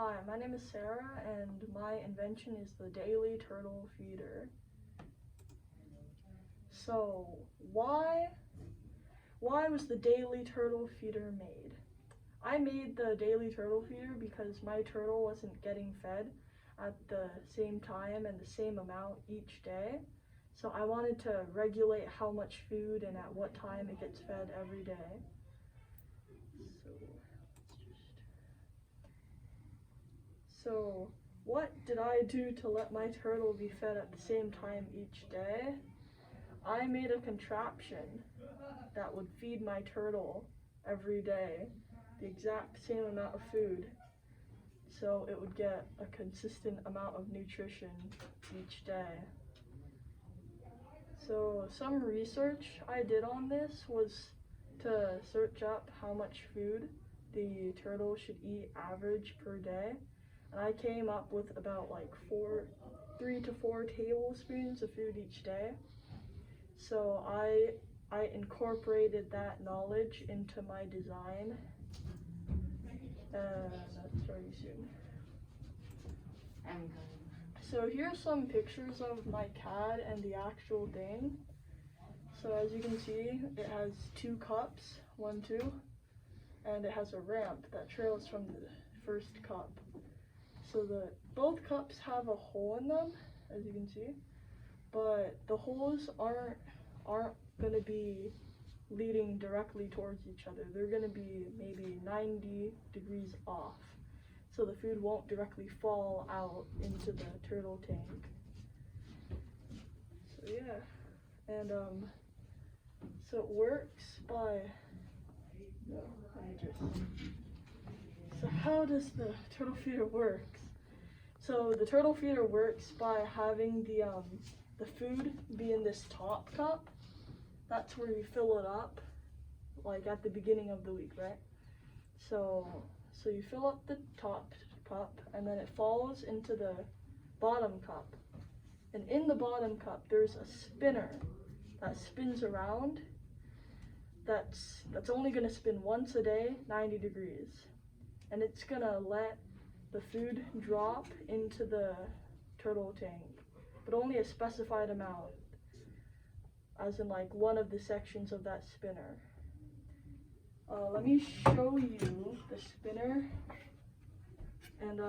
Hi, my name is Sarah, and my invention is the daily turtle feeder. So, why was the daily turtle feeder made? I made the daily turtle feeder because my turtle wasn't getting fed at the same time and the same amount each day. So I wanted to regulate how much food and at what time it gets fed every day. So what did I do to let my turtle be fed at the same time each day? I made a contraption that would feed my turtle every day the exact same amount of food, so it would get a consistent amount of nutrition each day. So some research I did on this was to search up how much food the turtle should eat average per day, and I came up with about like 3 to 4 tablespoons of food each day. So I incorporated that knowledge into my design, and that's starting soon. So here's some pictures of my CAD and the actual thing. So as you can see, it has 2 cups, 1, 2, and it has a ramp that trails from the first cup. So both cups have a hole in them, as you can see, but the holes aren't going to be leading directly towards each other. They're going to be maybe 90 degrees off, so the food won't directly fall out into the turtle tank. So yeah, and so it works by, so how does the turtle feeder work? So the turtle feeder works by having the food be in this top cup. That's where you fill it up, like at the beginning of the week, right? So you fill up the top cup, and then it falls into the bottom cup. And in the bottom cup, there's a spinner that spins around. That's only gonna spin once a day, 90 degrees. And it's gonna let the food drop into the turtle tank, but only a specified amount, as in like one of the sections of that spinner. Let me show you the spinner. And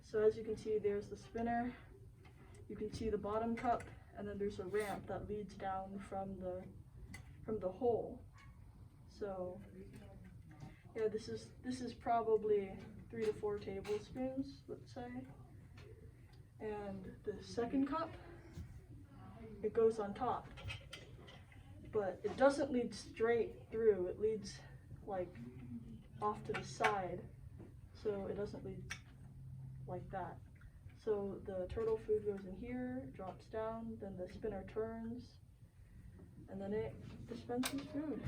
so as you can see, there's the spinner. You can see the bottom cup, and then there's a ramp that leads down from the hole. So yeah, this is probably 3 to 4 tablespoons, let's say. And the second cup, it goes on top, but it doesn't lead straight through. It leads like off to the side, so it doesn't lead like that. So the turtle food goes in here, drops down, then the spinner turns, and then it dispenses food.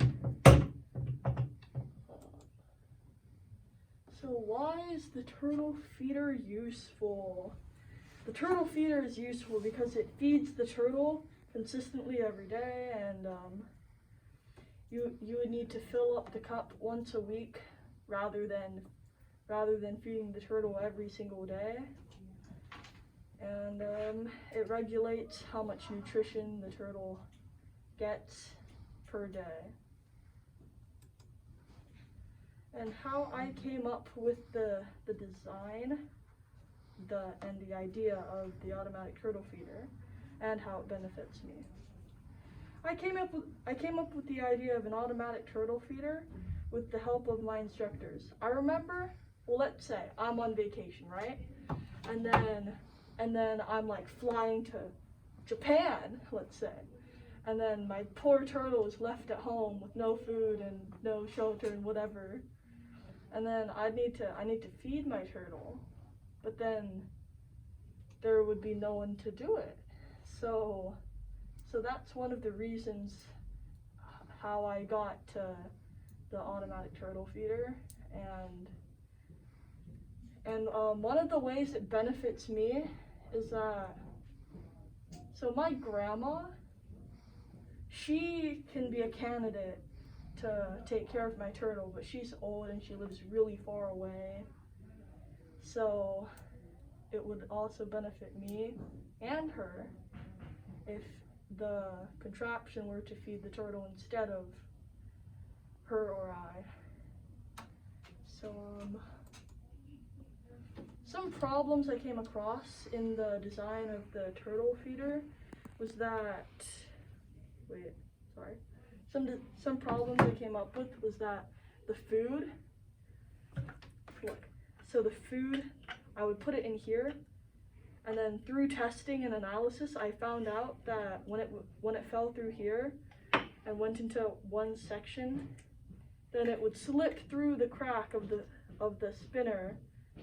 So why is the turtle feeder useful? The turtle feeder is useful because it feeds the turtle consistently every day, and you would need to fill up the cup once a week rather than feeding the turtle every single day. And it regulates how much nutrition the turtle gets per day. And how I came up with the design and the idea of the automatic turtle feeder and how it benefits me. I came up with the idea of an automatic turtle feeder with the help of my instructors. I remember, well, let's say I'm on vacation, right? And then I'm like flying to Japan, let's say. And then my poor turtle is left at home with no food and no shelter and whatever. And then I need to feed my turtle, but then there would be no one to do it. So that's one of the reasons how I got to the automatic turtle feeder. And one of the ways it benefits me is that, so my grandma, she can be a candidate to take care of my turtle, but she's old and she lives really far away. So it would also benefit me and her if the contraption were to feed the turtle instead of her or I. So some problems I came across in the design of the turtle feeder was that, some problems I came up with was that the food, so the food, I would put it in here, and then through testing and analysis, I found out that when it fell through here and went into one section, then it would slip through the crack of the spinner.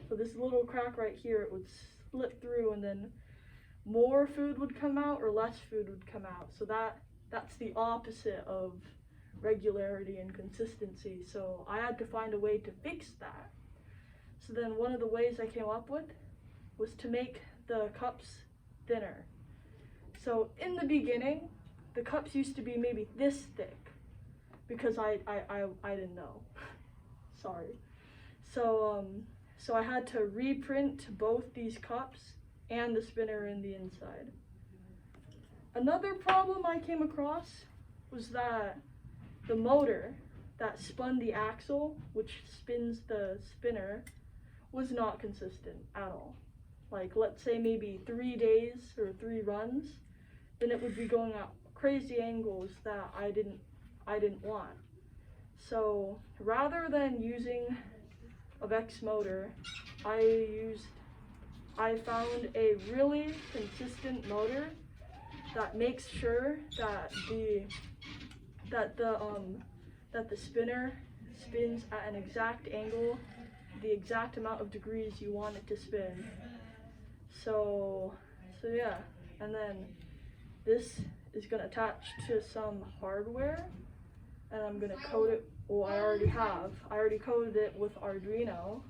So this little crack right here, it would slip through, and then more food would come out or less food would come out. So that's the opposite of regularity and consistency. So I had to find a way to fix that. So then one of the ways I came up with was to make the cups thinner. So in the beginning, the cups used to be maybe this thick because I didn't know. Sorry. So I had to reprint both these cups and the spinner in the inside. Another problem I came across was that the motor that spun the axle, which spins the spinner, was not consistent at all. Like, let's say maybe 3 days or 3 runs, then it would be going at crazy angles that I didn't want. So rather than using a Vex motor, I found a really consistent motor that makes sure that the spinner spins at an exact angle, the exact amount of degrees you want it to spin. So yeah, and then this is gonna attach to some hardware, and I'm gonna coat it. Well, I already coated it with Arduino,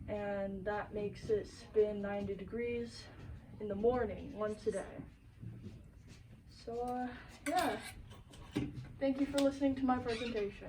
and that makes it spin 90 degrees in the morning, once a day. So yeah, thank you for listening to my presentation.